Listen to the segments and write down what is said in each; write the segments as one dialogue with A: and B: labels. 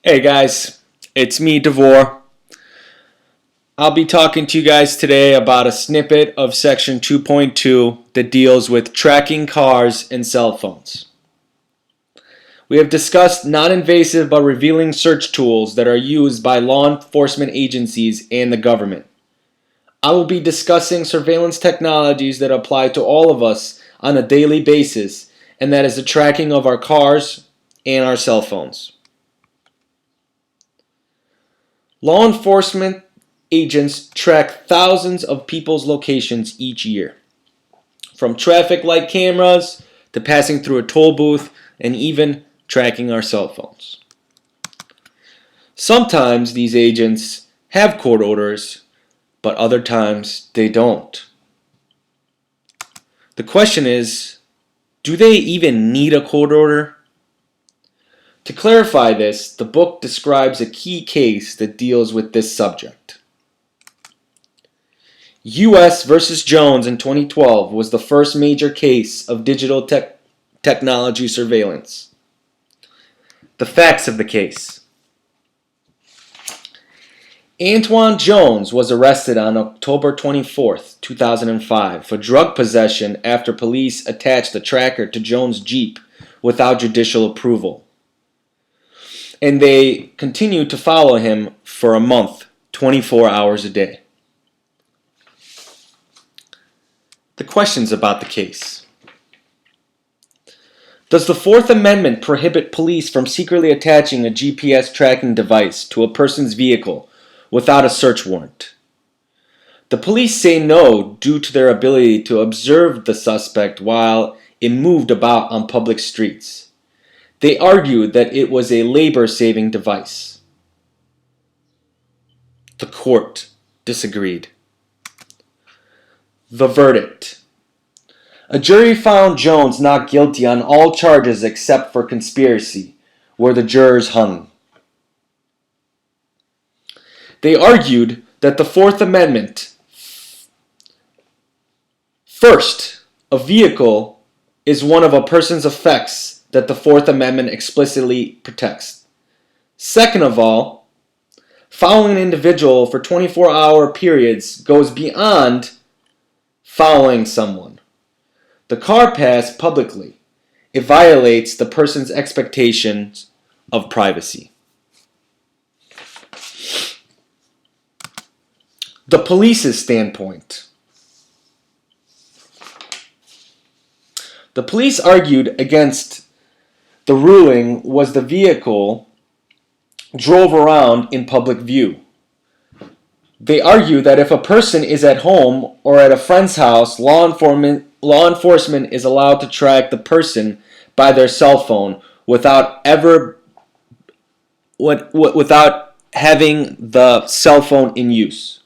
A: Hey guys, it's me, Devore. I'll be talking to you guys today about a snippet of Section 2.2 that deals with tracking cars and cell phones. We have discussed non-invasive but revealing search tools that are used by law enforcement agencies and the government. I will be discussing surveillance technologies that apply to all of us on a daily basis, and that is the tracking of our cars and our cell phones. Law enforcement agents track thousands of people's locations each year, from traffic light cameras to passing through a toll booth and even tracking our cell phones. Sometimes these agents have court orders, but other times they don't. The question is, do they even need a court order? To clarify this, the book describes a key case that deals with this subject. U.S. versus Jones in 2012 was the first major case of digital technology surveillance. The facts of the case. Antoine Jones was arrested on October 24, 2005 for drug possession after police attached a tracker to Jones' Jeep without judicial approval. And they continued to follow him for a month, 24 hours a day. The questions about the case. Does the Fourth Amendment prohibit police from secretly attaching a GPS tracking device to a person's vehicle without a search warrant? The police say no due to their ability to observe the suspect while it moved about on public streets. They argued that it was a labor-saving device. The court disagreed. The verdict. A jury found Jones not guilty on all charges except for conspiracy, where the jurors hung. They argued that the Fourth Amendment. First, a vehicle is one of a person's effects that the Fourth Amendment explicitly protects. Second of all, following an individual for 24-hour periods goes beyond following someone. The car passed publicly. It violates the person's expectations of privacy. The police's standpoint. The police argued against the ruling was the vehicle drove around in public view. They argue that if a person is at home or at a friend's house, law enforcement is allowed to track the person by their cell phone without having the cell phone in use.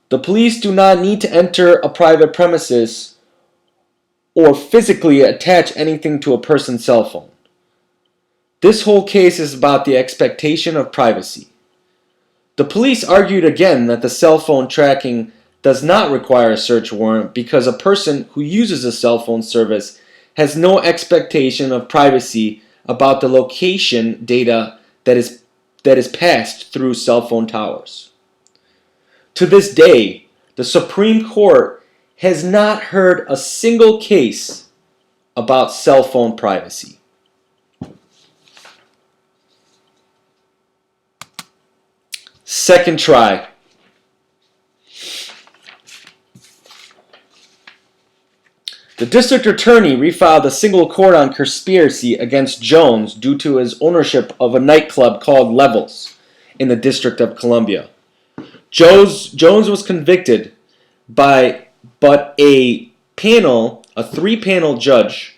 A: The police do not need to enter a private premises or physically attach anything to a person's cell phone. This whole case is about the expectation of privacy. The police argued again that the cell phone tracking does not require a search warrant because a person who uses a cell phone service has no expectation of privacy about the location data that is passed through cell phone towers. To this day, the Supreme Court has not heard a single case about cell phone privacy. Second try. The district attorney refiled a single count on conspiracy against Jones due to his ownership of a nightclub called Levels in the District of Columbia. Jones was convicted but a three-judge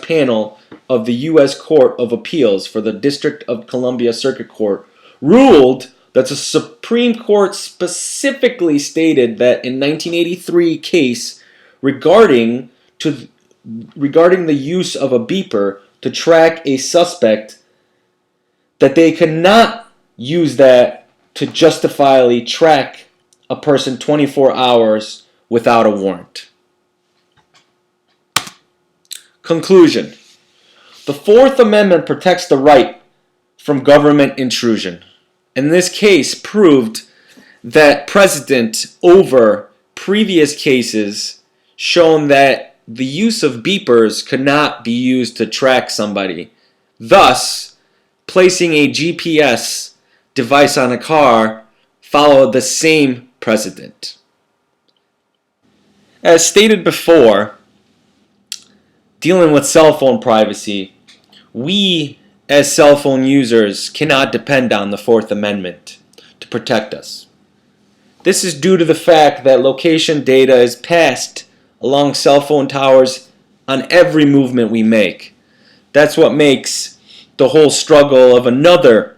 A: panel of the U.S. Court of Appeals for the District of Columbia Circuit Court ruled that the Supreme Court specifically stated that in 1983 case regarding the use of a beeper to track a suspect, that they cannot use that to justifiably track a person 24 hours without a warrant. Conclusion. The Fourth Amendment protects the right from government intrusion. And this case proved that precedent over previous cases shown that the use of beepers could not be used to track somebody. Thus, placing a GPS device on a car followed the same precedent. As stated before, dealing with cell phone privacy, we as cell phone users cannot depend on the Fourth Amendment to protect us. This is due to the fact that location data is passed along cell phone towers on every movement we make. That's what makes the whole struggle of another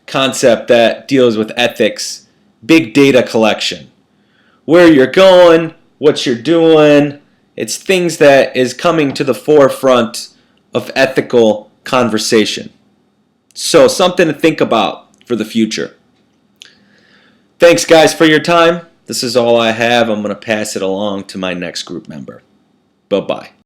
A: concept that deals with ethics, big data collection. Where you're going, what you're doing, it's things that is coming to the forefront of ethical conversation. So something to think about for the future. Thanks guys for your time. This is all I have. I'm going to pass it along to my next group member. Bye-bye.